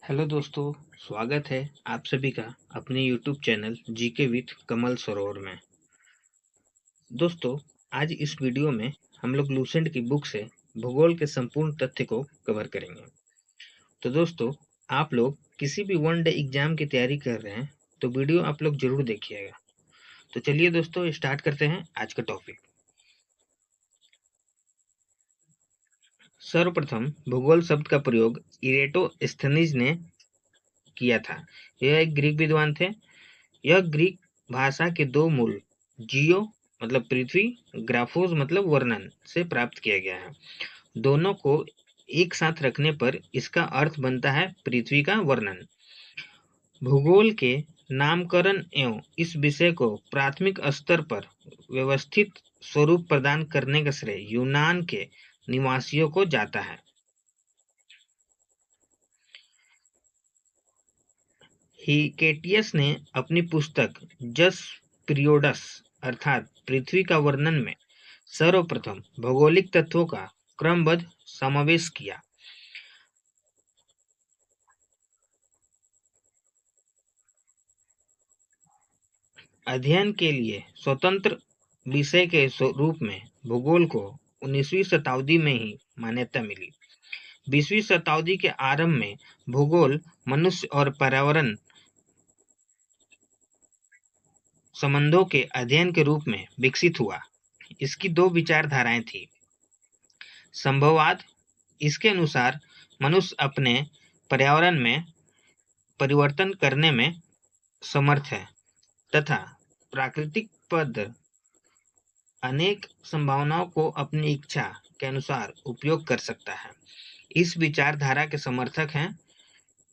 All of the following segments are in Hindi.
हेलो दोस्तों, स्वागत है आप सभी का अपने यूट्यूब चैनल जीके विथ कमल सरोवर में। दोस्तों, आज इस वीडियो में हम लोग लूसेंट की बुक से भूगोल के संपूर्ण तथ्य को कवर करेंगे। तो दोस्तों, आप लोग किसी भी वन डे एग्जाम की तैयारी कर रहे हैं तो वीडियो आप लोग जरूर देखिएगा। तो चलिए दोस्तों, स्टार्ट करते हैं आज का टॉपिक। सर्वप्रथम भूगोल शब्द का प्रयोग इरेटोस्थेनीज ने किया था। यह एक ग्रीक विद्वान थे। यह ग्रीक भाषा के दो मूल जियो मतलब पृथ्वी, ग्राफोस मतलब वर्णन से प्राप्त किया गया है। दोनों को एक साथ रखने पर इसका अर्थ बनता है पृथ्वी का वर्णन। भूगोल के नामकरण एवं इस विषय को प्राथमिक स्तर पर व्यवस्थित स्वरूप प्रदान करने का श्रेय यूनान के निवासियों को जाता है। हिकेटियस ने अपनी पुस्तक जस पीरियोडस अर्थात पृथ्वी का वर्णन में सर्वप्रथम भौगोलिक तत्वों का क्रमबद्ध समावेश किया। अध्ययन के लिए स्वतंत्र विषय के रूप में भूगोल को 19वीं शताब्दी में ही मान्यता मिली। 20वीं शताब्दी के आरंभ में भूगोल मनुष्य और पर्यावरण संबंधों के अध्ययन के रूप में विकसित हुआ। इसकी दो विचारधाराएं थी। संभववाद, इसके अनुसार मनुष्य अपने पर्यावरण में परिवर्तन करने में समर्थ है तथा प्राकृतिक पद अनेक संभावनाओं को अपनी इच्छा के अनुसार उपयोग कर सकता है। इस विचारधारा के समर्थक हैं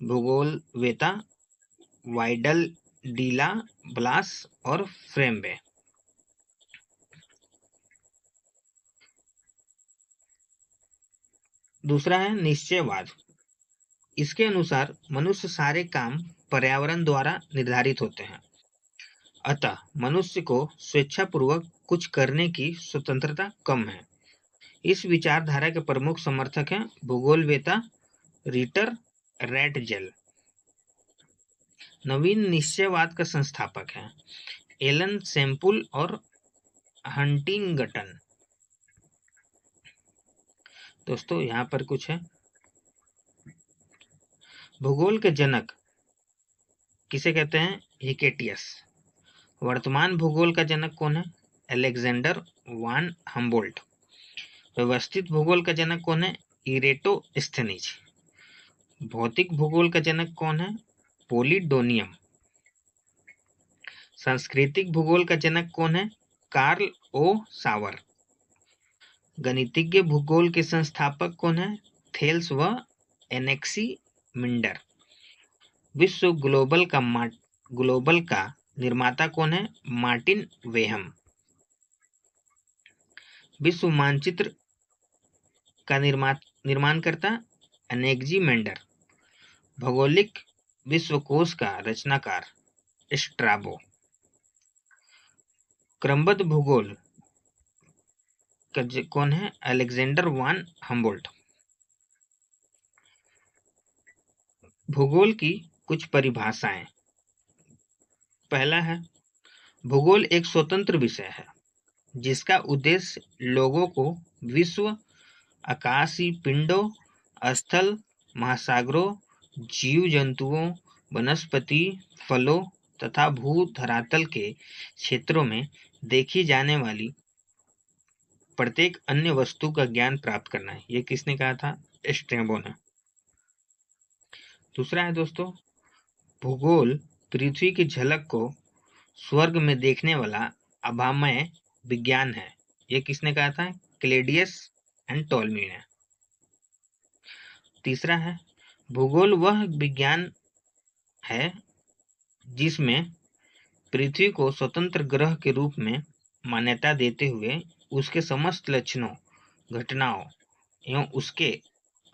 भूगोलवेत्ता वाइडल डीला ब्लास और फ्रेम्बे। दूसरा है निश्चयवाद। इसके अनुसार मनुष्य सारे काम पर्यावरण द्वारा निर्धारित होते हैं, अतः मनुष्य को स्वेच्छापूर्वक कुछ करने की स्वतंत्रता कम है। इस विचारधारा के प्रमुख समर्थक हैं भूगोलवेत्ता रिटर रैटजेल। नवीन निश्चयवाद का संस्थापक है एलन सेम्पुल और हंटिंगटन। दोस्तों, यहाँ पर कुछ है। भूगोल के जनक किसे कहते हैं? हिकेटियस। वर्तमान भूगोल का जनक कौन है? अलेक्जेंडर वान हम्बोल्ट। व्यवस्थित भूगोल का जनक कौन है? इरेटोस्थेनीज। भौतिक भूगोल का जनक कौन है? पोलिडोनियम। सांस्कृतिक भूगोल का जनक कौन है? कार्ल ओ सावर। गणितज्ञ भूगोल के संस्थापक कौन है? थेल्स व एनेक्सीमिंडर। विश्व ग्लोबल का निर्माता कौन है? मार्टिन वेहम। विश्व मानचित्र का निर्माणकर्ता एनेक्सीमिंडर। भौगोलिक विश्वकोश का रचनाकार स्ट्राबो। क्रमबद्ध भूगोल कौन है? अलेक्जेंडर वान हम्बोल्ट। भूगोल की कुछ परिभाषाएं। पहला है, भूगोल एक स्वतंत्र विषय है जिसका उद्देश्य लोगों को विश्व, आकाशीय पिंडों, स्थल, महासागरों, जीव जंतुओं, वनस्पति, फलों तथा भू धरातल के क्षेत्रों में देखी जाने वाली प्रत्येक अन्य वस्तु का ज्ञान प्राप्त करना है। ये किसने कहा था? स्ट्रैबो ने। दूसरा है दोस्तों, भूगोल पृथ्वी की झलक को स्वर्ग में देखने वाला अभामय विज्ञान है। ये किसने कहा था? क्लेडियस एंड टॉलमी ने। तीसरा है, भूगोल वह विज्ञान है जिसमें पृथ्वी को स्वतंत्र ग्रह के रूप में मान्यता देते हुए उसके समस्त लक्षणों, घटनाओं एवं उसके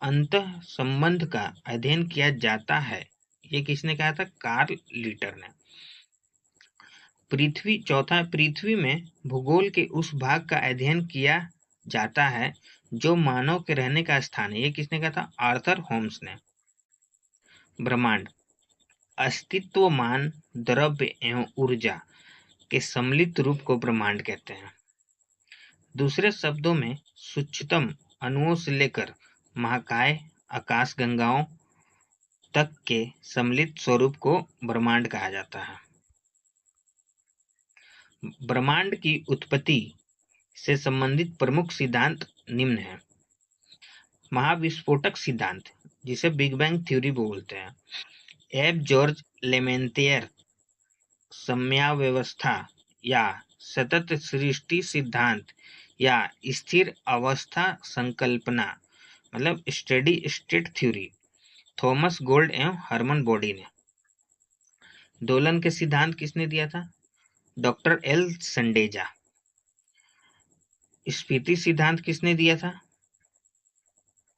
अंतः संबंध का अध्ययन किया जाता है। ये किसने कहा था? कार्ल लीटर ने। चौथा, पृथ्वी में भूगोल के उस भाग का अध्ययन किया जाता है जो मानव के रहने का स्थान है। ये किसने कहा था? आर्थर होम्स ने। ब्रह्मांड अस्तित्वमान द्रव्य एवं ऊर्जा के सम्मिलित रूप को ब्रह्मांड कहते हैं। दूसरे शब्दों में सूक्ष्मतम अणुओं से लेकर महाकाय आकाशगंगाओं तक के सम्मिलित स्वरूप को ब्रह्मांड कहा जाता है। ब्रह्मांड की उत्पत्ति से संबंधित प्रमुख सिद्धांत निम्न हैं। महाविस्फोटक सिद्धांत, जिसे बिग बैंग थ्योरी बोलते हैं, एफ जॉर्ज लेमेंतियर समयावस्था या सतत सृष्टि सिद्धांत या स्थिर अवस्था संकल्पना मतलब steady state theory, Thomas gold एवं हरमन बॉडी ने। दोलन के सिद्धांत किसने दिया था? Doctor L संडेजा। स्फीति सिद्धांत किसने दिया था?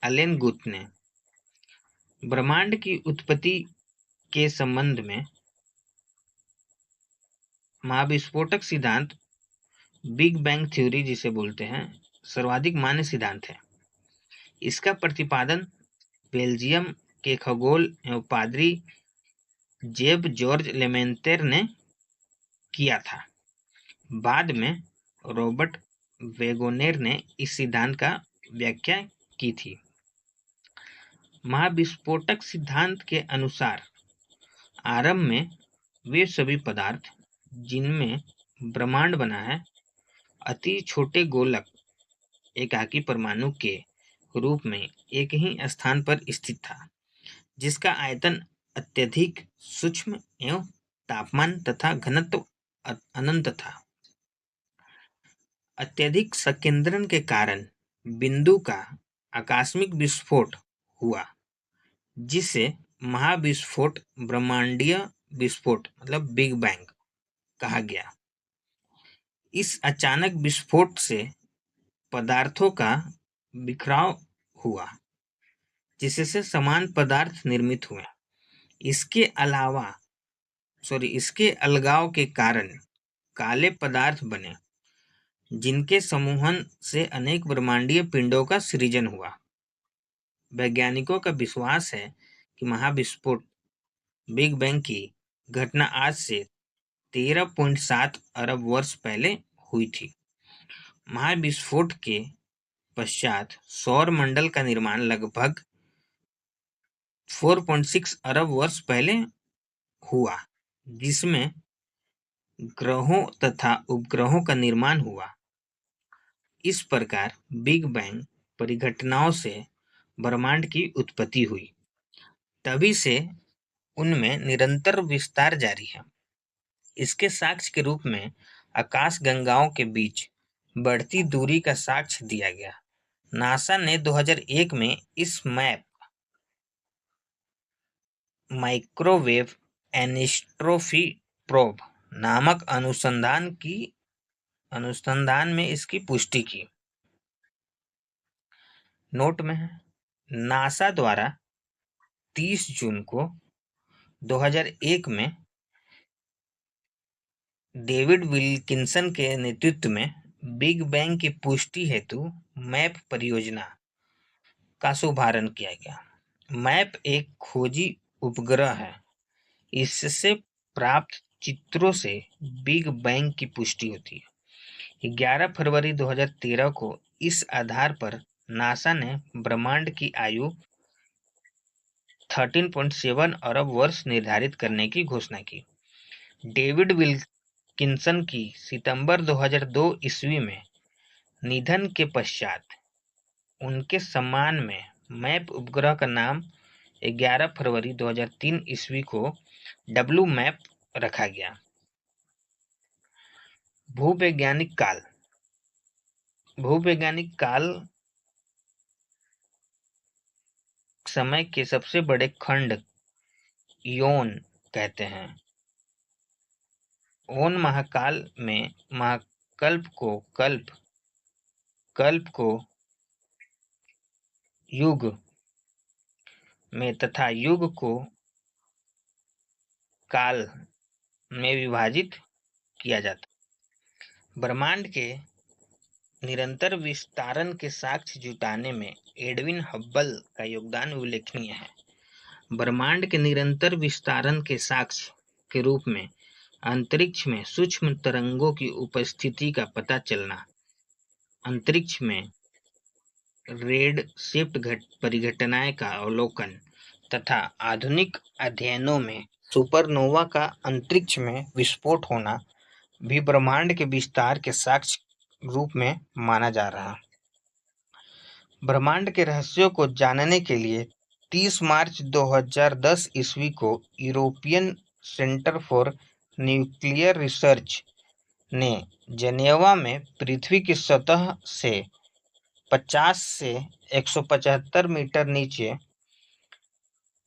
एलन गुथ ने। ब्रह्मांड की उत्पत्ति के संबंध में महाविस्फोटक सिद्धांत, बिग बैंग थ्योरी जिसे बोलते हैं, सर्वाधिक मान्य सिद्धांत है। इसका प्रतिपादन बेल्जियम के खगोल एवं पादरी जेब जॉर्ज लेमेंतेर ने किया था। बाद में रॉबर्ट वेगोनेर ने इस सिद्धांत का व्याख्या की थी। महाविस्फोटक सिद्धांत के अनुसार आरंभ में वे सभी पदार्थ जिनमें ब्रह्मांड बना है अति छोटे गोलक एकाकी परमाणु के रूप में एक ही स्थान पर स्थित था, जिसका आयतन अत्यधिक सूक्ष्म एवं तापमान तथा घनत्व अनंत था। अत्यधिक संकेंद्रण के कारण बिंदु का आकस्मिक विस्फोट हुआ, जिसे महाविस्फोट ब्रह्मांडीय विस्फोट मतलब बिग बैंग कहा गया। इस अचानक विस्फोट से पदार्थों का बिखराव हुआ, जिससे समान पदार्थ निर्मित हुए। इसके अलगाव के कारण काले पदार्थ बने, जिनके समूहन से अनेक ब्रह्मांडीय पिंडों का सृजन हुआ। वैज्ञानिकों का विश्वास है कि महाविस्फोट बिग बैंग की घटना आज से 13.7 अरब वर्ष पहले हुई थी। महाविस्फोट के पश्चात सौर मंडल का निर्माण लगभग 4.6 अरब वर्ष पहले हुआ, जिसमें ग्रहों तथा उपग्रहों का निर्माण हुआ। इस प्रकार बिग बैंग परिघटनाओं से ब्रह्मांड की उत्पत्ति हुई। तभी से उनमें निरंतर विस्तार जारी है। इसके साक्ष्य के रूप में आकाशगंगाओं के बीच बढ़ती दूरी का साक्ष्य दिया गया। नासा ने 2001 में इस मैप माइक्रोवेव एनिस्ट्रोफी प्रोब नामक अनुसंधान में इसकी पुष्टि की। नोट में है, नासा द्वारा 30 जून को 2001 में डेविड विल्किंसन के नेतृत्व में बिग बैंग की पुष्टि हेतु मैप परियोजना का शुभारंभ किया गया। मैप एक खोजी उपग्रह है। इससे प्राप्त चित्रों से बिग बैंग की पुष्टि होती है। 11 फरवरी 2013 को इस आधार पर नासा ने ब्रह्मांड की आयु 13.7 अरब वर्ष निर्धारित करने की घोषणा की। डेविड विल्किंसन की सितंबर 2002 ईस्वी में निधन के पश्चात उनके सम्मान में मैप उपग्रह का नाम 11 फरवरी 2003 ईस्वी को डब्ल्यू मैप रखा गया। भूवैज्ञानिक काल समय के सबसे बड़े खंड योन कहते हैं। ओन महाकाल में महाकल्प को कल्प को युग में तथा युग को काल में विभाजित किया जाता। ब्रह्मांड के निरंतर विस्तारण के साक्ष्य जुटाने में एडविन हब्बल का योगदान उल्लेखनीय है। ब्रह्मांड के निरंतर विस्तारण के साक्ष्य के रूप में अंतरिक्ष में सूक्ष्म तरंगों की उपस्थिति का पता चलना, अंतरिक्ष में रेड शिफ्ट परिघटनाएं का अवलोकन तथा आधुनिक अध्ययनों में सुपरनोवा का अंतरिक्ष में विस्फोट होना भी ब्रह्मांड के विस्तार के साक्ष्य रूप में माना जा रहा। ब्रह्मांड के रहस्यों को जानने के लिए 30 मार्च 2010 ईस्वी को European centre for nuclear research ने जेनेवा में पृथ्वी की सतह से 50 से 175 मीटर नीचे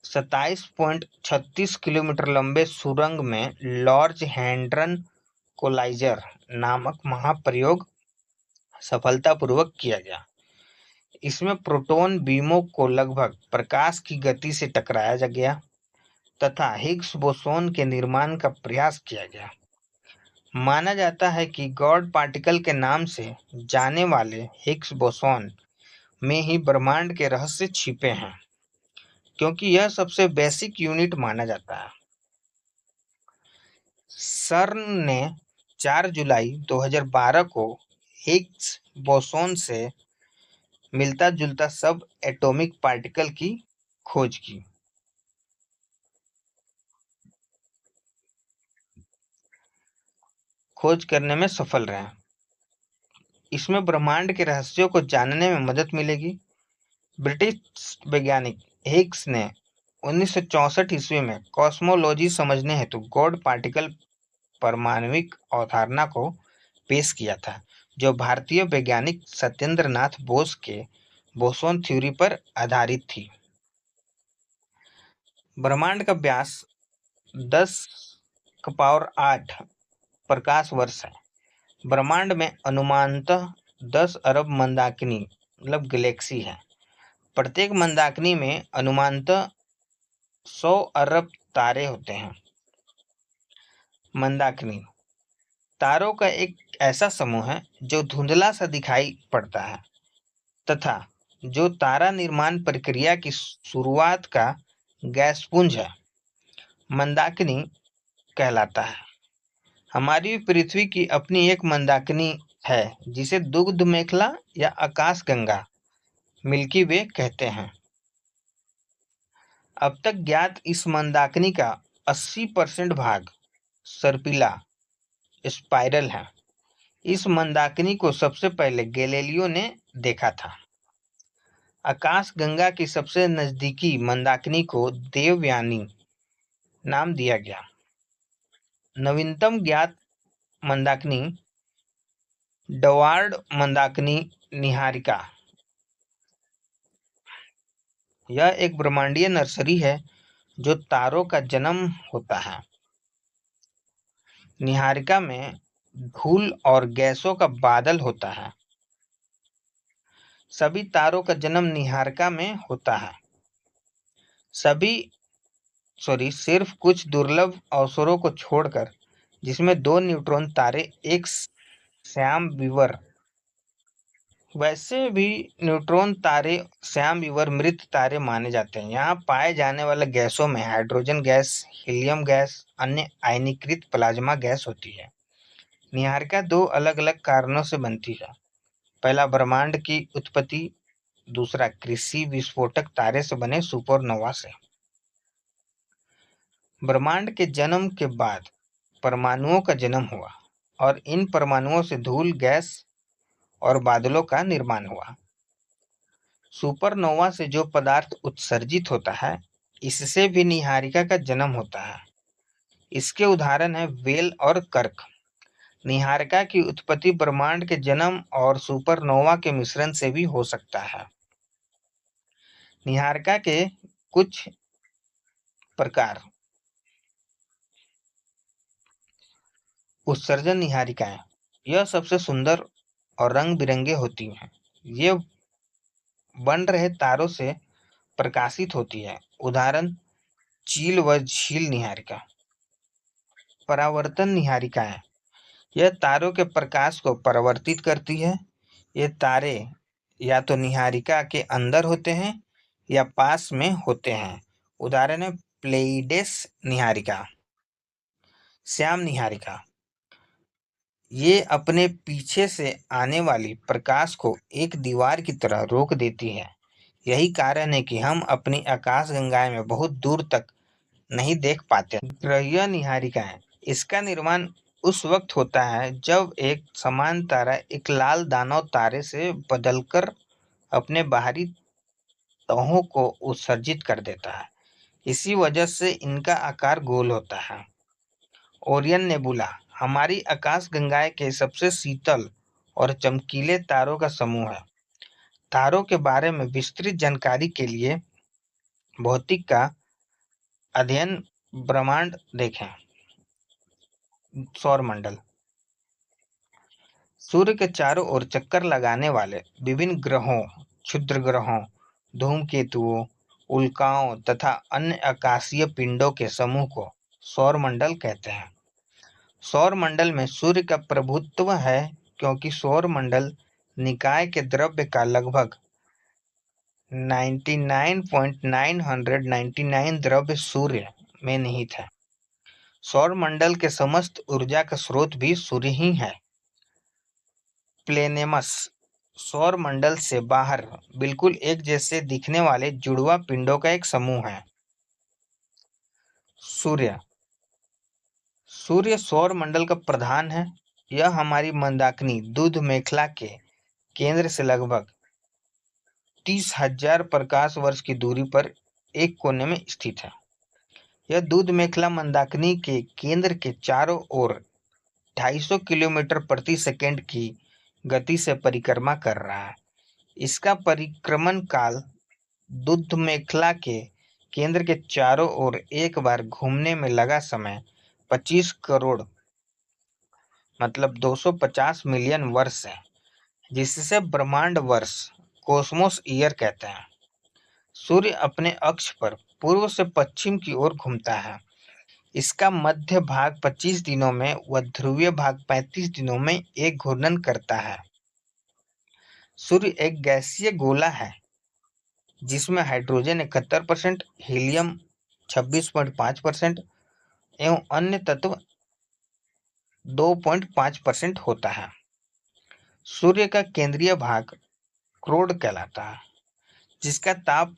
27.36 किलोमीटर लंबे सुरंग में लॉर्ज हैड्रन कोलाइजर नामक महाप्रयोग सफलतापूर्वक किया गया। इसमें प्रोटॉन बीमों को लगभग प्रकाश की गति से टकराया गया तथा हिग्स बोसोन के निर्माण का प्रयास किया गया। माना जाता है कि गॉड पार्टिकल के नाम से जाने वाले हिग्स बोसोन में ही ब्रह्मांड के रहस्य छिपे हैं, क्योंकि यह सबसे बेसिक यूनिट माना जाता है। सर्न ने 4 जुलाई 2012 को हिग्स बोसोन से मिलता जुलता सब एटॉमिक पार्टिकल की खोज की। खोज करने में सफल रहे। इसमें ब्रह्मांड के रहस्यों को जानने में मदद मिलेगी। ब्रिटिश वैज्ञानिक हिग्स ने 1964 ईस्वी में कॉस्मोलॉजी समझने हेतु गॉड पार्टिकल परमाणविक अवधारणा को पेश किया था, जो भारतीय वैज्ञानिक सत्येंद्र नाथ बोस के बोसोन थ्योरी पर आधारित थी। ब्रह्मांड का व्यास 10⁸ प्रकाश वर्ष है। ब्रह्मांड में अनुमानतः 10 अरब मंदाकिनी मतलब गैलेक्सी है। प्रत्येक मंदाकिनी में अनुमानतः 100 अरब तारे होते हैं। मंदाकिनी तारों का एक ऐसा समूह है जो धुंधला सा दिखाई पड़ता है तथा जो तारा निर्माण प्रक्रिया की शुरुआत का गैसपुंज है, मंदाकिनी कहलाता है। हमारी पृथ्वी की अपनी एक मंदाकिनी है जिसे दुग्ध मेखला या आकाश गंगा मिल्की वे कहते हैं। अब तक ज्ञात इस मंदाकिनी का 80% भाग सर्पिला स्पाइरल है। इस मंदाकिनी को सबसे पहले गैलीलियो ने देखा था। आकाश गंगा की सबसे नजदीकी मंदाकिनी को देवयानी नाम दिया गया। नवीनतम ज्ञात मंदाकिनी डवार्ड मंदाकिनी निहारिका। यह एक ब्रह्मांडीय नर्सरी है जो तारों का जन्म होता है। निहारिका में धूल और गैसों का बादल होता है। सभी तारों का जन्म निहारिका में होता है। सिर्फ कुछ दुर्लभ अवसरों को छोड़कर, जिसमें 2 न्यूट्रॉन तारे एक श्याम वीवर। वैसे भी न्यूट्रॉन तारे श्याम वीवर मृत तारे माने जाते हैं। यहाँ पाए जाने वाले गैसों में हाइड्रोजन गैस, हीलियम गैस, अन्य आयनीकृत प्लाज्मा गैस होती है। निहारिका 2 अलग अलग कारणों से बनती है। पहला, ब्रह्मांड की उत्पत्ति। दूसरा, कृषि विस्फोटक तारे से बने सुपरनोवा से। ब्रह्मांड के जन्म के बाद परमाणुओं का जन्म हुआ और इन परमाणुओं से धूल, गैस और बादलों का निर्माण हुआ। सुपरनोवा से जो पदार्थ उत्सर्जित होता है, इससे भी निहारिका का जन्म होता है। इसके उदाहरण हैं वेल और कर्क। निहारिका की उत्पत्ति ब्रह्मांड के जन्म और सुपरनोवा के मिश्रण से भी हो सकता है। निहारिका के कुछ प्रकार। उत्सर्जन निहारिकाएं, यह सबसे सुंदर और रंग बिरंगे होती हैं। ये बन रहे तारों से प्रकाशित होती है। उदाहरण चील व झील निहारिका। परावर्तन निहारिकाएं, यह तारों के प्रकाश को परावर्तित करती है। ये तारे या तो निहारिका के अंदर होते हैं या पास में होते हैं। उदाहरण है प्लेइडेस निहारिका, श्याम निहारिका। ये अपने पीछे से आने वाली प्रकाश को एक दीवार की तरह रोक देती है। यही कारण है कि हम अपनी आकाशगंगाएं में बहुत दूर तक नहीं देख पाते। ग्रहीय निहारिकाएं, इसका निर्माण उस वक्त होता है जब एक समान तारा एक लाल दानव तारे से बदलकर अपने बाहरी तहों को उत्सर्जित कर देता है। इसी वजह से इनका आकार गोल होता है। ओरियन नेबुला हमारी आकाशगंगाएं के सबसे शीतल और चमकीले तारों का समूह है। तारों के बारे में विस्तृत जानकारी के लिए भौतिक का अध्ययन ब्रह्मांड देखें। सौरमंडल, सूर्य के चारों ओर चक्कर लगाने वाले विभिन्न ग्रहों, क्षुद्र ग्रहों, धूमकेतुओं, उल्काओं तथा अन्य आकाशीय पिंडों के समूह को सौरमंडल कहते हैं। सौरमंडल में सूर्य का प्रभुत्व है क्योंकि सौरमंडल निकाय के द्रव्य का लगभग 99.999 द्रव्य सूर्य में निहित है। सौरमंडल के समस्त ऊर्जा का स्रोत भी सूर्य ही है। प्लेनेमस सौरमंडल से बाहर बिल्कुल एक जैसे दिखने वाले जुड़वा पिंडों का एक समूह है। सूर्य सूर्य सौरमंडल का प्रधान है। यह हमारी मंदाकिनी दूध मेखला के केंद्र से लगभग 30,000 प्रकाश वर्ष की दूरी पर एक कोने में स्थित है। यह दूध मेखला मंदाकिनी के केंद्र के चारों ओर 250 किलोमीटर प्रति सेकंड की गति से परिक्रमा कर रहा है। इसका परिक्रमण काल दूध मेखला के केंद्र के चारों ओर एक बार घूमने में लगा समय 25 करोड़ मतलब 250 मिलियन वर्ष है, जिससे ब्रह्मांड वर्ष कोस्मोस ईयर कहते हैं। सूर्य अपने अक्ष पर पूर्व से पश्चिम की ओर घूमता है। इसका मध्य भाग 25 दिनों में व ध्रुवीय भाग 35 दिनों में एक घूर्णन करता है। सूर्य एक गैसीय गोला है जिसमें हाइड्रोजन 71%, हीलियम 26.5% एवं अन्य तत्व 2.5% होता है। सूर्य का केंद्रीय भाग क्रोड कहलाता है, जिसका ताप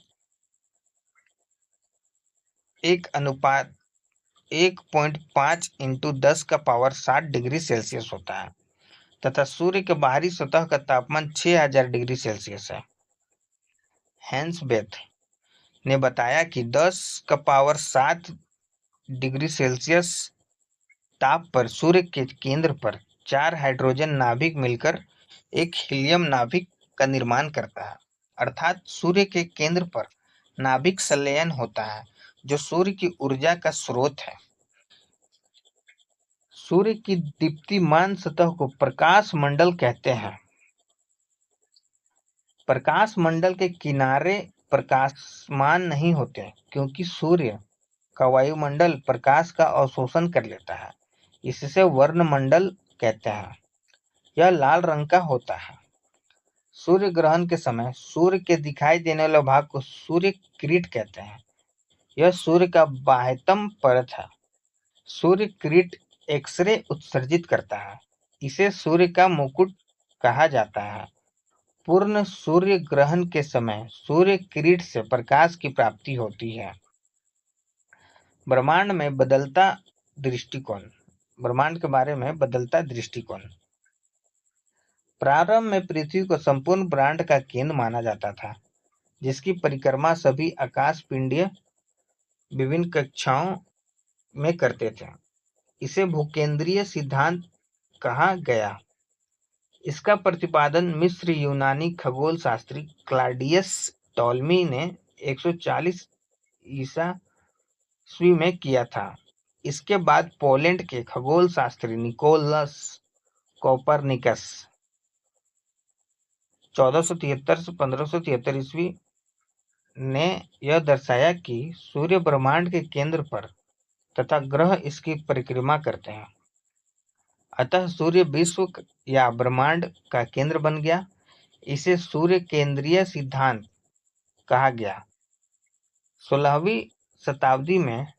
1:1.5 इंटू 10 का पावर 7 डिग्री सेल्सियस होता है तथा सूर्य के बाहरी सतह का तापमान 6000 डिग्री सेल्सियस है। हैंस बेथ ने बताया कि 10 का पावर 7 डिग्री सेल्सियस ताप पर सूर्य के केंद्र पर 4 हाइड्रोजन नाभिक मिलकर एक हीलियम नाभिक का निर्माण करता है। अर्थात सूर्य के केंद्र पर नाभिक संलयन होता है जो सूर्य की ऊर्जा का स्रोत है। सूर्य की दीप्तिमान सतह को प्रकाश मंडल कहते हैं। प्रकाश मंडल के किनारे प्रकाशमान नहीं होते क्योंकि सूर्य का वायुमंडल प्रकाश का अवशोषण कर लेता है। इससे वर्णमंडल कहते हैं। यह लाल रंग का होता है। सूर्य ग्रहण के समय सूर्य के दिखाई देने वाले भाग को सूर्य किरीट कहते हैं। यह सूर्य का बाह्यतम परत है। सूर्य किरीट एक्सरे उत्सर्जित करता है। इसे सूर्य का मुकुट कहा जाता है। पूर्ण सूर्य ग्रहण के समय सूर्य किरीट से प्रकाश की प्राप्ति होती है। ब्रह्मांड में बदलता दृष्टिकोण। ब्रह्मांड के बारे में बदलता दृष्टिकोण। प्रारंभ में पृथ्वी को संपूर्ण ब्रह्मांड का केंद्र माना जाता था, जिसकी परिक्रमा सभी आकाश पिंडीय विभिन्न कक्षाओं में करते थे। इसे भूकेंद्रीय सिद्धांत कहा गया। इसका प्रतिपादन मिस्र यूनानी खगोल शास्त्री क्लॉडियस टॉलमी ने 140 ईसा ईस्वी में किया था। इसके बाद पोलैंड के खगोल शास्त्री निकोलस कोपरनिकस 1473 से 1573 ईस्वी ने यह दर्शाया कि सूर्य ब्रह्मांड के केंद्र पर तथा ग्रह इसकी परिक्रमा करते हैं। अतः सूर्य विश्व या ब्रह्मांड का केंद्र बन गया। इसे सूर्य केंद्रीय सिद्धांत कहा गया। 16वीं शताब्दी में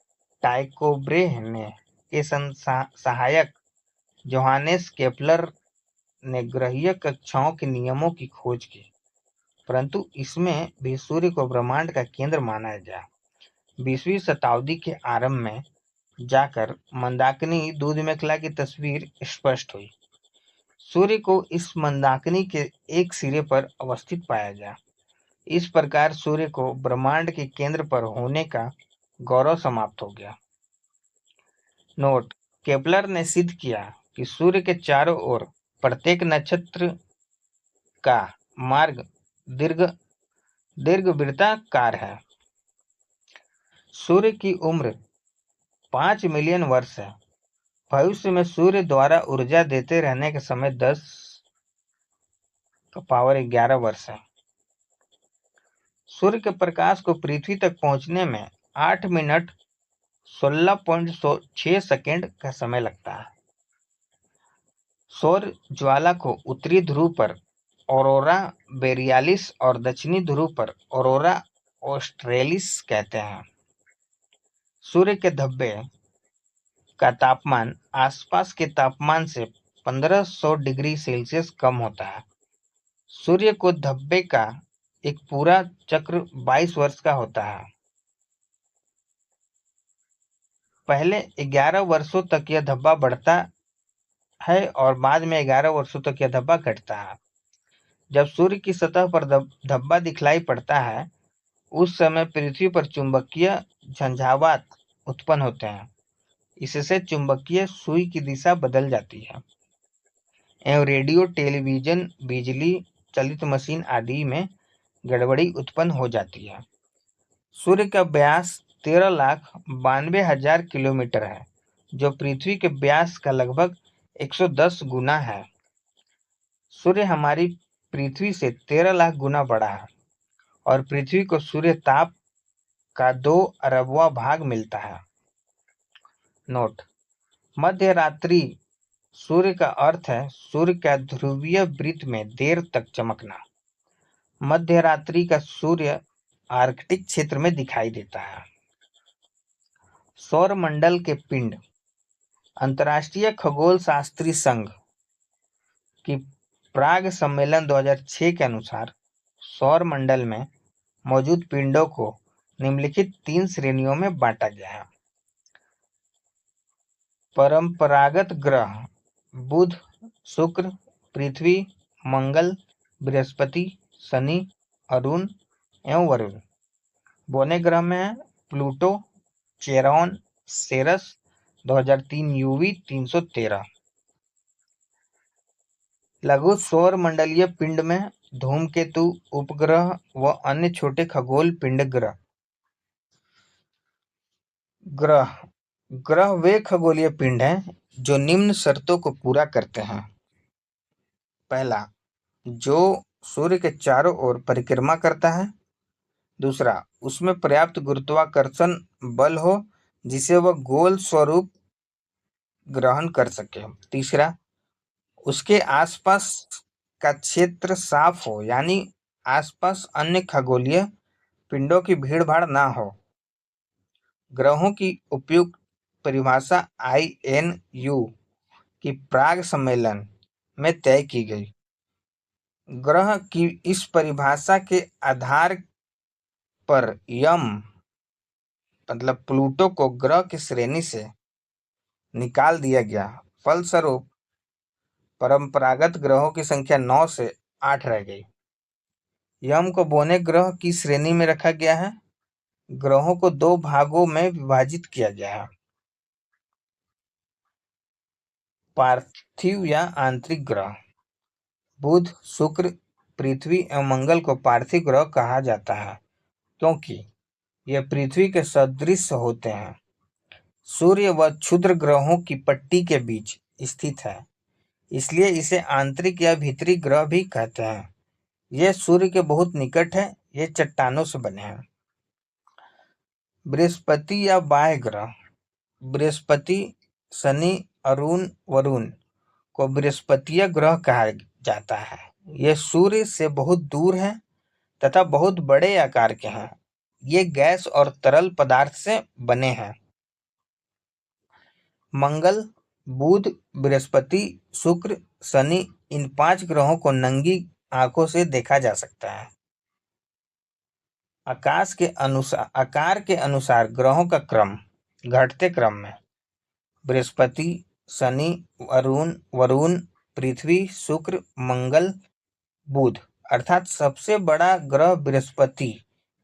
टाइको ब्रे ने के सहायक जोहानेस केपलर ने ग्रहीय कक्षाओं के नियमों की खोज की, परंतु इसमें भी सूर्य को ब्रह्मांड का केंद्र माना गया। 20वीं शताब्दी के आरंभ में जाकर मंदाकिनी दूधमेखला की तस्वीर स्पष्ट हुई। सूर्य को इस मंदाकिनी के एक सिरे पर अवस्थित पाया गया। इस प्रकार सूर्य को ब्रह्मांड के केंद्र पर होने का गौरव समाप्त हो गया। नोट: केपलर ने सिद्ध किया कि सूर्य के चारों ओर प्रत्येक नक्षत्र का मार्ग दीर्घवृत्ताकार है। सूर्य की उम्र 5 मिलियन वर्ष है। भविष्य में सूर्य द्वारा ऊर्जा देते रहने का समय 10⁻11 वर्ष है। सूर्य के प्रकाश को पृथ्वी तक पहुंचने में 8 मिनट 16.6 सेकेंड का समय लगता है। सौर ज्वाला को उत्तरी ध्रुव पर ऑरोरा बोरियालिस और दक्षिणी ध्रुव पर ऑरोरा ऑस्ट्रेलिस कहते हैं। सूर्य के धब्बे का तापमान आसपास के तापमान से 1500 डिग्री सेल्सियस कम होता है। सूर्य को धब्बे का एक पूरा चक्र 22 वर्ष का होता है। पहले 11 वर्षों तक यह धब्बा बढ़ता है और बाद में 11 वर्षों तक यह धब्बा घटता है। जब सूर्य की सतह पर धब्बा दिखलाई पड़ता है, उस समय पृथ्वी पर चुंबकीय झंझावात उत्पन्न होते हैं। इससे चुंबकीय सुई की दिशा बदल जाती है एवं रेडियो, टेलीविजन, बिजली चलित मशीन आदि में गड़बड़ी उत्पन्न हो जाती है। सूर्य का व्यास 13,92,000 किलोमीटर है, जो पृथ्वी के व्यास का लगभग 110 गुना है। सूर्य हमारी पृथ्वी से 13 लाख गुना बड़ा है और पृथ्वी को सूर्य ताप का 2 अरबवां भाग मिलता है। नोट: मध्य रात्रि सूर्य का अर्थ है सूर्य का ध्रुवीय वृत्त में देर तक चमकना। मध्य रात्रि का सूर्य आर्कटिक क्षेत्र में दिखाई देता है। सौर मंडल के पिंड। अंतर्राष्ट्रीय खगोल शास्त्री संघ की प्राग सम्मेलन 2006 के अनुसार सौर मंडल में मौजूद पिंडों को निम्नलिखित 3 श्रेणियों में बांटा गया है। परंपरागत ग्रह: बुध, शुक्र, पृथ्वी, मंगल, बृहस्पति, शनि, अरुण एवं वरुण। बौने ग्रह में है प्लूटो, चेरॉन, सेरस, 2003 यूवी 313। लघु सौर मंडलीय पिंड में धूमकेतु, उपग्रह व अन्य छोटे खगोल पिंड। ग्रह वे खगोलीय पिंड हैं जो निम्न शर्तों को पूरा करते हैं। पहला, जो सूर्य के चारों ओर परिक्रमा करता है। दूसरा, उसमें पर्याप्त गुरुत्वाकर्षण बल हो जिसे वह गोल स्वरूप ग्रहण कर सके। तीसरा, उसके आसपास का क्षेत्र साफ हो, यानी आसपास अन्य खगोलीय पिंडों की भीड़-भाड़ ना हो। ग्रहों की उपयुक्त परिभाषा INU की प्राग सम्मेलन में तय की गई। ग्रह की इस परिभाषा के आधार पर यम मतलब प्लूटो को ग्रह की श्रेणी से निकाल दिया गया। फलस्वरूप परंपरागत ग्रहों की संख्या 9 से 8 रह गई। यम को बौने ग्रह की श्रेणी में रखा गया है। ग्रहों को 2 भागों में विभाजित किया गया है: पार्थिव या आंतरिक ग्रह। बुध, शुक्र, पृथ्वी एवं मंगल को पार्थिव ग्रह कहा जाता है क्योंकि ये पृथ्वी के सदृश होते हैं। सूर्य व क्षुद्र ग्रहों की पट्टी के बीच स्थित है, इसलिए इसे आंतरिक या भीतरी ग्रह भी कहते हैं। ये सूर्य के बहुत निकट है। ये चट्टानों से बने हैं। बृहस्पति या बाह्य ग्रह। बृहस्पति, शनि, अरुण, वरुण को बृहस्पतीय ग्रह कहा जाता है। ये सूर्य से बहुत दूर हैं तथा बहुत बड़े आकार के हैं। ये गैस और तरल पदार्थ से बने हैं। मंगल, बुध, बृहस्पति, शुक्र, शनि, इन 5 ग्रहों को नंगी आंखों से देखा जा सकता है। आकार के अनुसार ग्रहों का क्रम घटते क्रम में बृहस्पति, शनि, वरुण, पृथ्वी, शुक्र, मंगल, बुध, अर्थात सबसे बड़ा ग्रह बृहस्पति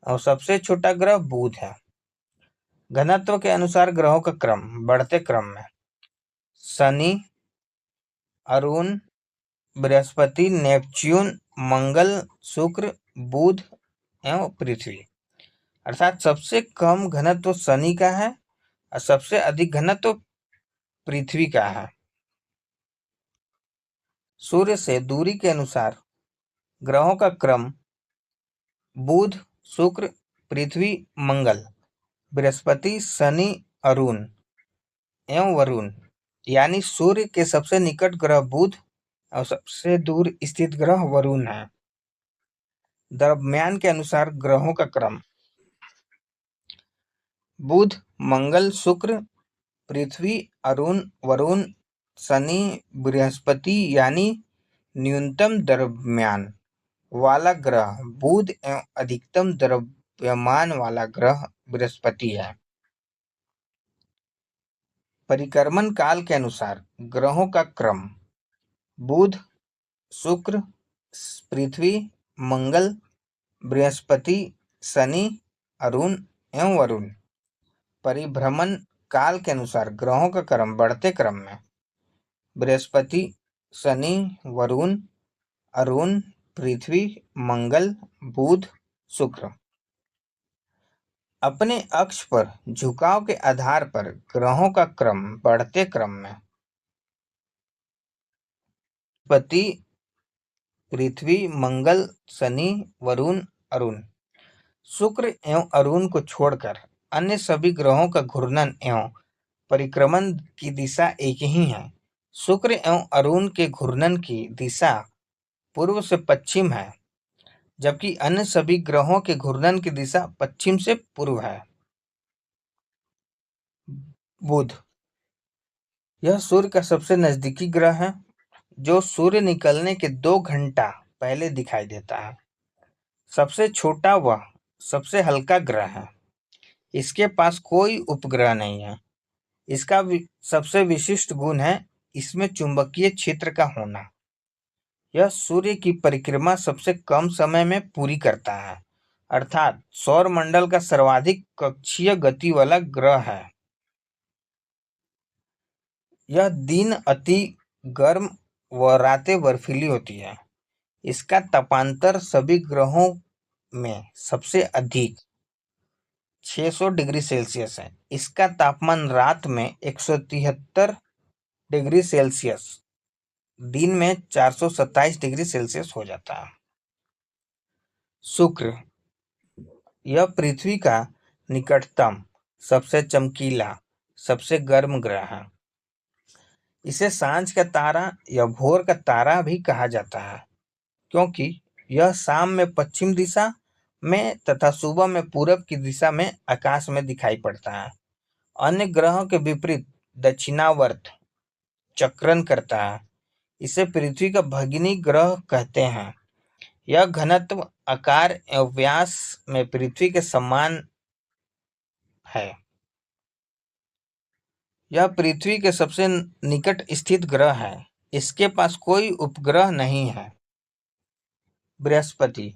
और सबसे छोटा ग्रह बुध है। घनत्व के अनुसार ग्रहों का क्रम बढ़ते क्रम में शनि, अरुण, बृहस्पति, नेपच्यून, मंगल, शुक्र, बुध एवं पृथ्वी, अर्थात सबसे कम घनत्व शनि का है और सबसे अधिक घनत्व पृथ्वी का है। सूर्य से दूरी के अनुसार ग्रहों का क्रम बुध, शुक्र, पृथ्वी, मंगल, बृहस्पति, शनि, अरुण एवं वरुण, यानी सूर्य के सबसे निकट ग्रह बुध और सबसे दूर स्थित ग्रह वरुण है। द्रव्यमान के अनुसार ग्रहों का क्रम बुध, मंगल, शुक्र, पृथ्वी, अरुण, वरुण, शनि, बृहस्पति, यानी न्यूनतम द्रव्यमान वाला ग्रह बुध एवं अधिकतम द्रव्यमान वाला ग्रह बृहस्पति है। परिक्रमण काल के अनुसार ग्रहों का क्रम बुध, शुक्र, पृथ्वी, मंगल, बृहस्पति, शनि, अरुण एवं वरुण। परिभ्रमण काल के अनुसार ग्रहों का क्रम बढ़ते क्रम में बृहस्पति, शनि, वरुण, अरुण, पृथ्वी, मंगल, बुध, शुक्र। अपने अक्ष पर झुकाव के आधार पर ग्रहों का क्रम बढ़ते क्रम में बृहस्पति, पृथ्वी, मंगल, शनि, वरुण, अरुण। शुक्र एवं अरुण को छोड़कर अन्य सभी ग्रहों का घूर्णन एवं परिक्रमण की दिशा एक ही है। शुक्र एवं अरुण के घूर्णन की दिशा पूर्व से पश्चिम है, जबकि अन्य सभी ग्रहों के घूर्णन की दिशा पश्चिम से पूर्व है। बुध, यह सूर्य का सबसे नजदीकी ग्रह है, जो सूर्य निकलने के 2 घंटा पहले दिखाई देता है। सबसे छोटा व सबसे हल्का ग्रह है। इसके पास कोई उपग्रह नहीं है। इसका सबसे विशिष्ट गुण है इसमें चुंबकीय क्षेत्र का होना। यह सूर्य की परिक्रमा सबसे कम समय में पूरी करता है, अर्थात सौर मंडल का सर्वाधिक कक्षीय गति वाला ग्रह है। यह दिन अति गर्म व रातें बर्फीली होती है। इसका तापांतर सभी ग्रहों में सबसे अधिक 600 डिग्री सेल्सियस है। इसका तापमान रात में 173 डिग्री सेल्सियस, दिन में 427 डिग्री सेल्सियस हो जाता है। शुक्र, यह पृथ्वी का निकटतम, सबसे चमकीला, सबसे गर्म ग्रह है। इसे सांझ का तारा या भोर का तारा भी कहा जाता है, क्योंकि यह शाम में पश्चिम दिशा में तथा सुबह में पूरब की दिशा में आकाश में दिखाई पड़ता है। अन्य ग्रहों के विपरीत दक्षिणावर्त चक्रण करता है। इसे पृथ्वी का भगिनी ग्रह कहते हैं। यह घनत्व, आकार एवं व्यास में पृथ्वी के समान है। यह पृथ्वी के सबसे निकट स्थित ग्रह है। इसके पास कोई उपग्रह नहीं है। बृहस्पति,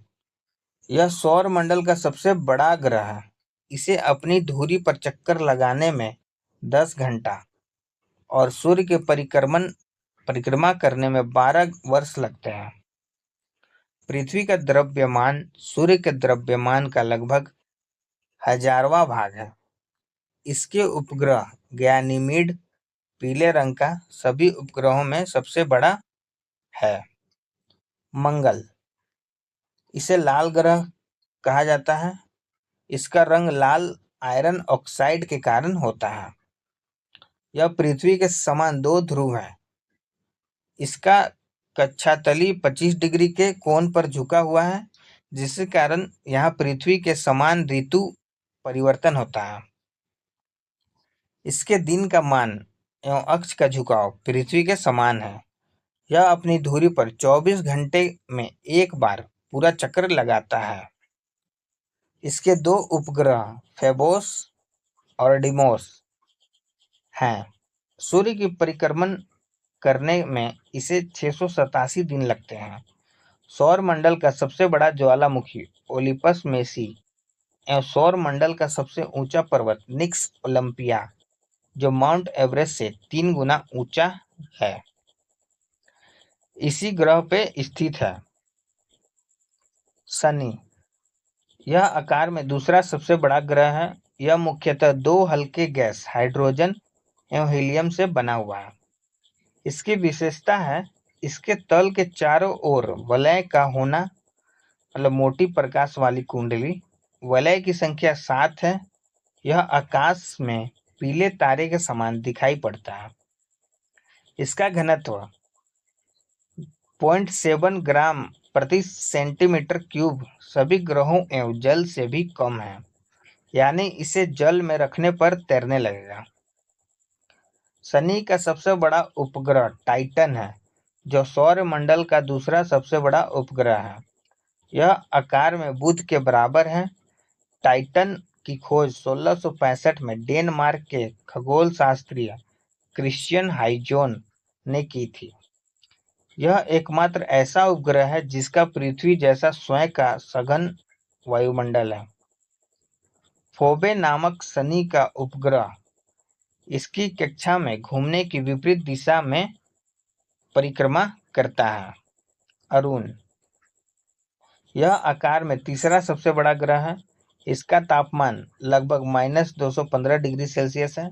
यह सौर मंडल का सबसे बड़ा ग्रह है। इसे अपनी धुरी पर चक्कर लगाने में 10 घंटा और सूर्य के परिक्रमा करने में 12 वर्ष लगते हैं। पृथ्वी का द्रव्यमान सूर्य के द्रव्यमान का लगभग 1000वां भाग है। इसके उपग्रह गयानीमिड पीले रंग का सभी उपग्रहों में सबसे बड़ा है। मंगल, इसे लाल ग्रह कहा जाता है। इसका रंग लाल आयरन ऑक्साइड के कारण होता है। यह पृथ्वी के समान 2 ध्रुव है। इसका कक्षातली 25 डिग्री के कोण पर झुका हुआ है, जिसके कारण यहाँ पृथ्वी के समान ऋतु परिवर्तन होता है। इसके दिन का मान एवं अक्ष का झुकाव पृथ्वी के समान है। यह अपनी धुरी पर 24 घंटे में एक बार पूरा चक्कर लगाता है। इसके दो उपग्रह फेबोस और डिमोस हैं। सूर्य की परिक्रमण करने में इसे 687 दिन लगते हैं। सौर मंडल का सबसे बड़ा ज्वालामुखी ओलिपस मेसी एवं सौर मंडल का सबसे ऊंचा पर्वत निक्स ओलंपिया, जो माउंट एवरेस्ट से 3 गुना ऊंचा है, इसी ग्रह पे स्थित है। शनि, यह आकार में दूसरा सबसे बड़ा ग्रह है। यह मुख्यतः दो हल्के गैस हाइड्रोजन एवं हीलियम से बना हुआ है। इसकी विशेषता है इसके तल के चारों ओर वलय का होना, मतलब मोटी प्रकाश वाली कुंडली। वलय की संख्या 7 है। यह आकाश में पीले तारे के समान दिखाई पड़ता है। इसका घनत्व 0.7 ग्राम प्रति सेंटीमीटर क्यूब सभी ग्रहों एवं जल से भी कम है, यानी इसे जल में रखने पर तैरने लगेगा। शनि का सबसे बड़ा उपग्रह टाइटन है, जो सौर मंडल का दूसरा सबसे बड़ा उपग्रह है। यह आकार में बुध के बराबर है। टाइटन की खोज 1665 में डेनमार्क के खगोल शास्त्री क्रिश्चियन हाइजोन ने की थी। यह एकमात्र ऐसा उपग्रह है जिसका पृथ्वी जैसा स्वयं का सघन वायुमंडल है। फोबे नामक शनि का उपग्रह इसकी कक्षा में घूमने की विपरीत दिशा में परिक्रमा करता है। अरुण, यह आकार में तीसरा सबसे बड़ा ग्रह है। इसका तापमान लगभग -215 डिग्री सेल्सियस है।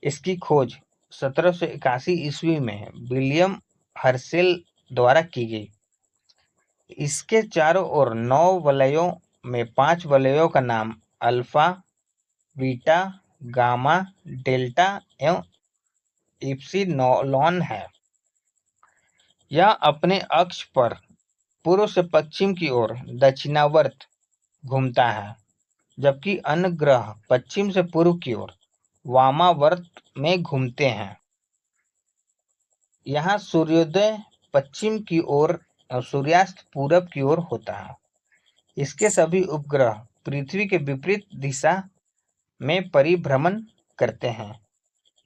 इसकी खोज 1781 ईस्वी में विलियम हर्शेल द्वारा की गई। इसके चारों ओर 9 वलयों में 5 वलयों का नाम अल्फा, बीटा, गामा, डेल्टा एवं इप्सिलॉन है। यह अपने अक्ष पर पूर्व से पश्चिम की ओर दक्षिणावर्त घूमता है, जबकि अन्य ग्रह पश्चिम से पूर्व की ओर वामावर्त में घूमते हैं। यहाँ सूर्योदय पश्चिम की ओर और सूर्यास्त पूरब की ओर होता है। इसके सभी उपग्रह पृथ्वी के विपरीत दिशा में परिभ्रमण करते हैं।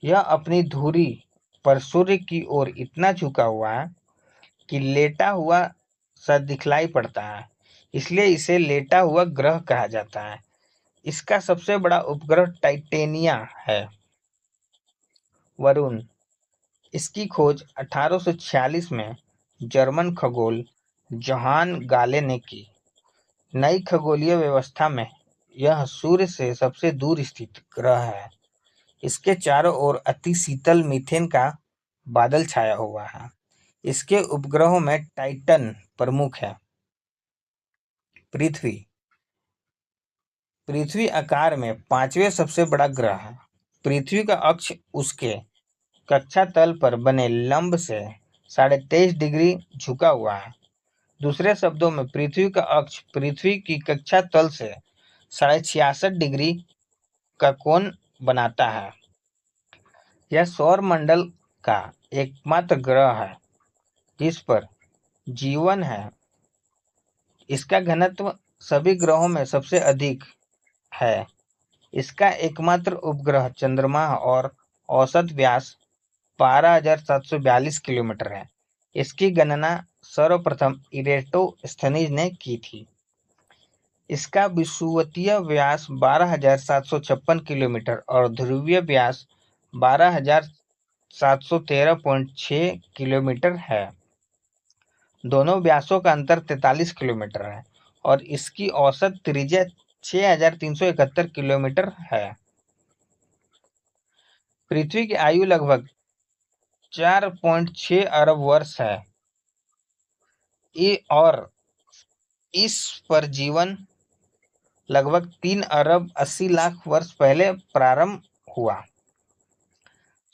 यह अपनी धुरी पर सूर्य की ओर इतना झुका हुआ है कि लेटा हुआ सा दिखलाई पड़ता है, इसलिए इसे लेटा हुआ ग्रह कहा जाता है। इसका सबसे बड़ा उपग्रह टाइटेनिया है। वरुण, इसकी खोज 1846 में जर्मन खगोल जोहान गाले ने की। नई खगोलीय व्यवस्था में यह सूर्य से सबसे दूर स्थित ग्रह है। इसके चारों ओर अति शीतल मीथेन का बादल छाया हुआ है। इसके उपग्रहों में टाइटन प्रमुख है। पृथ्वी, पृथ्वी आकार में 5वें सबसे बड़ा ग्रह है। पृथ्वी का अक्ष उसके कक्षा तल पर बने लंब से 23.5 डिग्री झुका हुआ है। दूसरे शब्दों में पृथ्वी का अक्ष पृथ्वी की कक्षा तल से 66.5 डिग्री का कोण बनाता है। यह सौर मंडल का एकमात्र ग्रह है जिस पर जीवन है। इसका घनत्व सभी ग्रहों में सबसे अधिक है। इसका एकमात्र उपग्रह चंद्रमा और औसत व्यास 12,742 किलोमीटर है। इसकी गणना सर्वप्रथम इरेटोस्थनीज ने की थी। इसका विषुवतीय व्यास 12,756 किलोमीटर और ध्रुवीय व्यास 12,713.6 किलोमीटर है। दोनों व्यासों का अंतर 43 किलोमीटर है और इसकी औसत त्रिज्या 6,371 किलोमीटर है। पृथ्वी की आयु लगभग 4.6 अरब वर्ष है और इस पर जीवन लगभग 3 अरब 80 लाख वर्ष पहले प्रारंभ हुआ।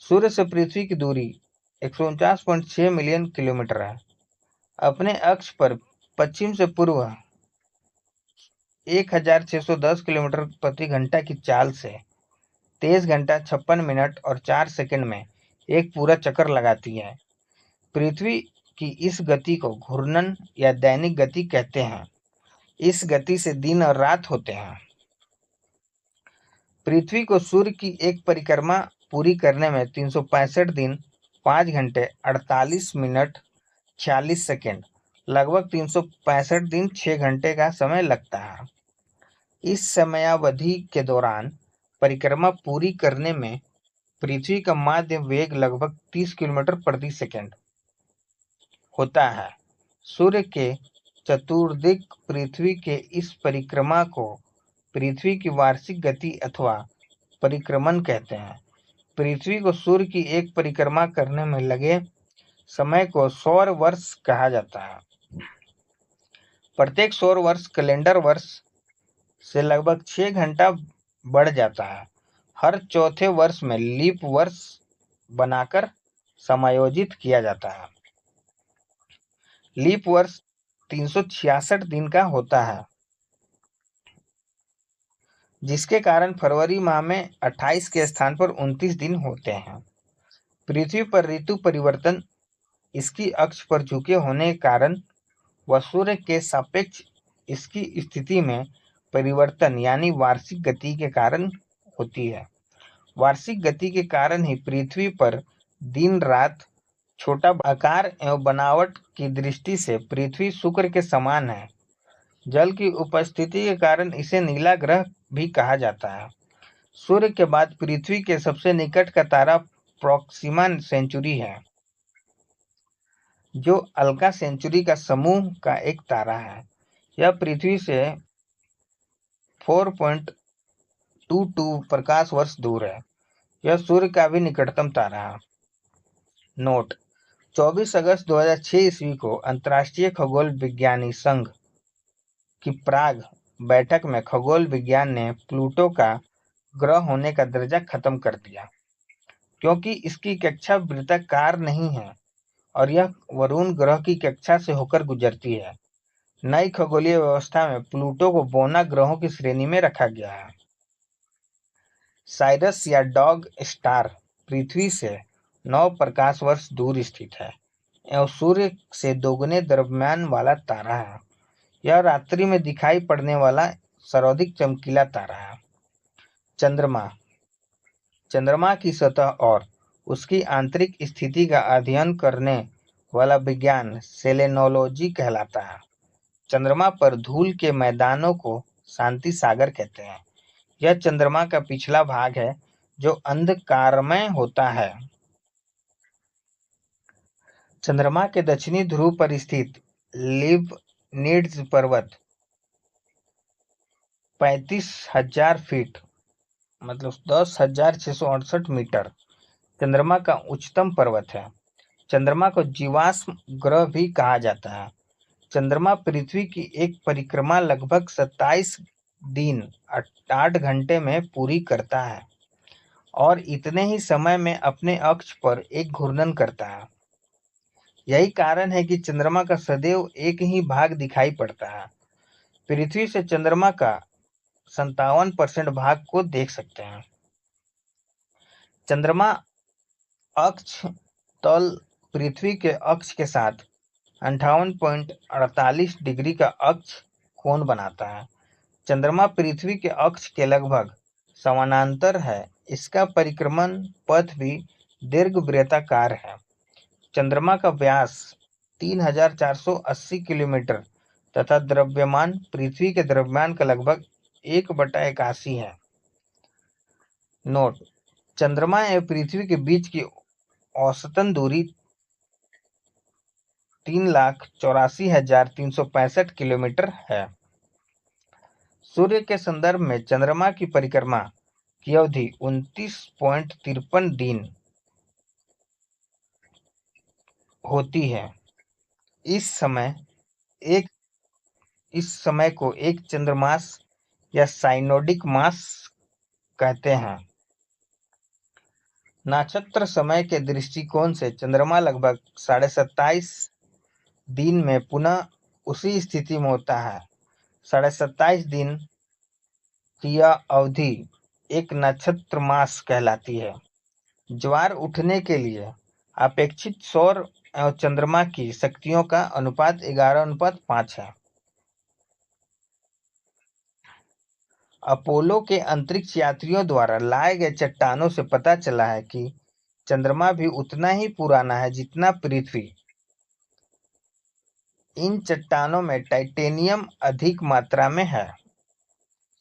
सूर्य से पृथ्वी की दूरी 149.6 मिलियन किलोमीटर है। अपने अक्ष पर पश्चिम से पूर्व 1610 किलोमीटर प्रति घंटा की चाल से 23 घंटा 56 मिनट और 4 सेकंड में एक पूरा चक्कर लगाती है। पृथ्वी की इस गति को घूर्णन या दैनिक गति कहते हैं। इस गति से दिन और रात होते हैं। पृथ्वी को सूर्य की एक परिक्रमा पूरी करने में 365 दिन 5 घंटे 48 मिनट 46 सेकंड लगभग 365 दिन 6 घंटे का समय लगता है। इस समयावधि के दौरान परिक्रमा पूरी करने में पृथ्वी का माध्य वेग लगभग 30 किलोमीटर प्रति सेकंड होता है। सूर्य के चतुर्दिक पृथ्वी के इस परिक्रमा को पृथ्वी की वार्षिक गति अथवा परिक्रमण कहते हैं। पृथ्वी को सूर्य की एक परिक्रमा करने में लगे समय को सौर वर्ष कहा जाता है। प्रत्येक सौर वर्ष कैलेंडर वर्ष से लगभग 6 घंटा बढ़ जाता है। हर चौथे वर्ष में लीप वर्ष बनाकर समायोजित किया जाता है। लीप वर्ष 366 दिन का होता है, जिसके कारण फरवरी माह में 28 के स्थान पर 29 दिन होते हैं। पृथ्वी पर ऋतु परिवर्तन इसकी अक्ष पर झुके होने के कारण व सूर्य के सापेक्ष इसकी स्थिति में परिवर्तन यानी वार्षिक गति के कारण होती है। वार्षिक गति के कारण ही पृथ्वी पर दिन रात छोटा आकार एवं बनावट की दृष्टि से पृथ्वी शुक्र के समान है। जल की उपस्थिति के कारण इसे नीला ग्रह भी कहा जाता है। सूर्य के बाद पृथ्वी के सबसे निकट का तारा प्रोक्सिमा सेंचुरी है, जो अल्का सेंचुरी का समूह का एक तारा है। यह पृथ्वी से 4.22 प्रकाश वर्ष दूर है। यह सूर्य का भी निकटतम तारा है। नोट: 24 अगस्त 2006 ईस्वी को अंतर्राष्ट्रीय खगोल विज्ञानी संघ की प्राग बैठक में खगोल विज्ञान ने प्लूटो का ग्रह होने का दर्जा खत्म कर दिया, क्योंकि इसकी कक्षा वृत्ताकार नहीं है और यह वरुण ग्रह की कक्षा से होकर गुजरती है। नई खगोलीय व्यवस्था में प्लूटो को बोना ग्रहों की श्रेणी में रखा गया है। साइरस या डॉग स्टार पृथ्वी से 9 प्रकाश वर्ष दूर स्थित है एवं सूर्य से दोगुने द्रव्यमान वाला तारा है। यह रात्रि में दिखाई पड़ने वाला सर्वाधिक चमकीला तारा है। चंद्रमा चंद्रमा की सतह और उसकी आंतरिक स्थिति का अध्ययन करने वाला विज्ञान सेलेनोलॉजी कहलाता है। चंद्रमा पर धूल के मैदानों को शांति सागर कहते हैं। यह चंद्रमा का पिछला भाग है जो अंधकारमय होता है। चंद्रमा के दक्षिणी ध्रुव पर स्थित लीबनिट्ज पर्वत 35,000 फीट मतलब 10,668 मीटर चंद्रमा का उच्चतम पर्वत है। चंद्रमा को जीवाश्म ग्रह भी कहा जाता है। चंद्रमा पृथ्वी की एक परिक्रमा लगभग 27 दिन 8 घंटे में पूरी करता है और इतने ही समय में अपने अक्ष पर एक घूर्णन करता है। यही कारण है कि चंद्रमा का सदैव एक ही भाग दिखाई पड़ता है। पृथ्वी से चंद्रमा का 57% भाग को देख सकते हैं। चंद्रमा अक्ष तल पृथ्वी के अक्ष के साथ 58.48 डिग्री का अक्ष कोण बनाता है। चंद्रमा पृथ्वी के अक्ष के लगभग समानांतर है। इसका परिक्रमण पथ भी दीर्घवृत्ताकार है। चंद्रमा का व्यास 3,480 किलोमीटर तथा द्रव्यमान पृथ्वी के द्रव्यमान का लगभग 1/81 है। नोट: चंद्रमा एवं पृथ्वी के बीच की औसतन दूरी 3,84,365 किलोमीटर है। सूर्य के संदर्भ में चंद्रमा की परिक्रमा की अवधि 29.53 दिन होती है। इस समय को एक चंद्रमास या साइनोडिक मास कहते हैं। नक्षत्र समय के दृष्टिकोण से चंद्रमा लगभग 27.5 दिन में पुनः उसी स्थिति में होता है। 27.5 दिन की यह अवधि एक नक्षत्र मास कहलाती है। ज्वार उठने के लिए अपेक्षित सौर एवं चंद्रमा की शक्तियों का अनुपात 11:5 है। अपोलो के अंतरिक्ष यात्रियों द्वारा लाए गए चट्टानों से पता चला है कि चंद्रमा भी उतना ही पुराना है जितना पृथ्वी। इन चट्टानों में टाइटेनियम अधिक मात्रा में है।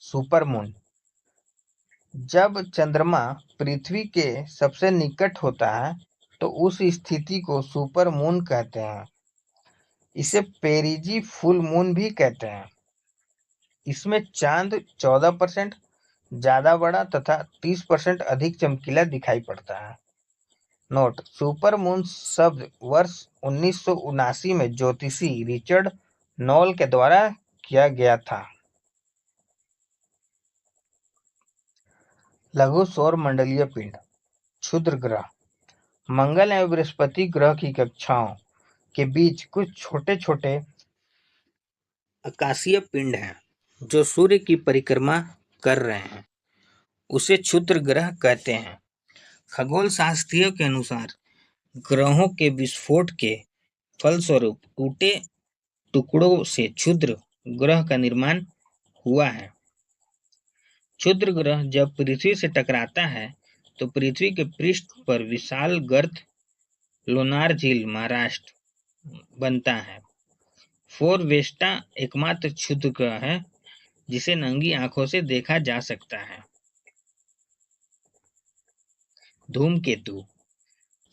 सुपरमून। जब चंद्रमा पृथ्वी के सबसे निकट होता है तो उस स्थिति को सुपर मून कहते हैं। इसे पेरिजी फुल मून भी कहते हैं। इसमें चांद 14% ज्यादा बड़ा तथा 30% अधिक चमकीला दिखाई पड़ता है। नोट: सुपर मून शब्द वर्ष 1979 में ज्योतिषी रिचर्ड नॉल के द्वारा किया गया था। लघु सौर मंडलीय पिंड, क्षुद्र ग्रह। मंगल एवं बृहस्पति ग्रह की कक्षाओं के बीच कुछ छोटे छोटे आकाशीय पिंड हैं जो सूर्य की परिक्रमा कर रहे हैं, उसे क्षुद्र ग्रह कहते हैं। खगोल शास्त्रियों के अनुसार ग्रहों के विस्फोट के फलस्वरूप टूटे टुकड़ों से क्षुद्र ग्रह का निर्माण हुआ है। क्षुद्र ग्रह जब पृथ्वी से टकराता है तो पृथ्वी के पृष्ठ पर विशाल गर्त लोनार झील महाराष्ट्र बनता है। फोरवेस्टा एकमात्र क्षुद्र ग्रह है जिसे नंगी आंखों से देखा जा सकता है। धूमकेतु।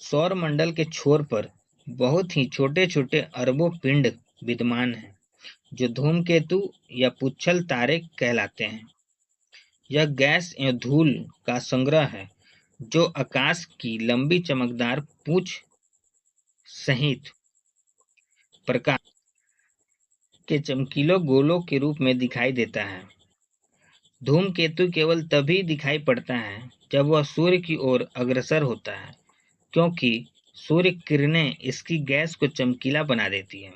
सौर मंडल के छोर पर बहुत ही छोटे छोटे अरबों पिंड विद्यमान हैं जो धूमकेतु या पुच्छल तारे कहलाते हैं। यह गैस एवं धूल का संग्रह है जो आकाश की लंबी चमकदार पूंछ सहित प्रकाश के चमकीले गोलों के रूप में दिखाई देता है। धूमकेतु केवल तभी दिखाई पड़ता है जब वह सूर्य की ओर अग्रसर होता है, क्योंकि सूर्य किरणें इसकी गैस को चमकीला बना देती हैं।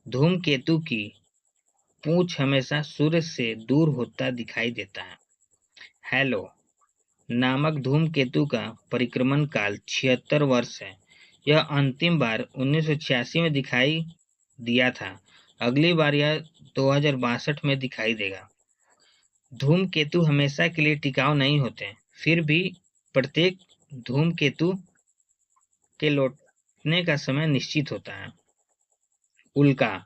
धूमकेतु की पूंछ हमेशा सूर्य से दूर होता दिखाई देता है। हेलो नामक धूमकेतु का परिक्रमण काल 76 वर्ष है। यह अंतिम बार 1986 में दिखाई दिया था। अगली बार यह 2062 में दिखाई देगा। धूमकेतु हमेशा के लिए टिकाऊ नहीं होते, फिर भी प्रत्येक धूमकेतु के लौटने का समय निश्चित होता है। उल्का।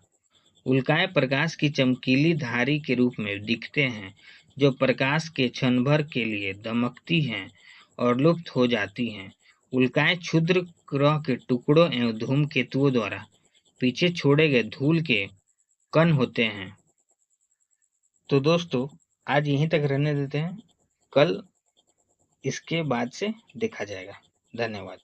उल्काएं प्रकाश की चमकीली धारी के रूप में दिखते हैं जो प्रकाश के क्षण भर के लिए दमकती हैं और लुप्त हो जाती हैं। उल्काएं क्षुद्र ग्रह के टुकड़ों एवं धूमकेतुओं द्वारा पीछे छोड़े गए धूल के कण होते हैं। तो दोस्तों आज यहीं तक रहने देते हैं, कल इसके बाद से देखा जाएगा। धन्यवाद।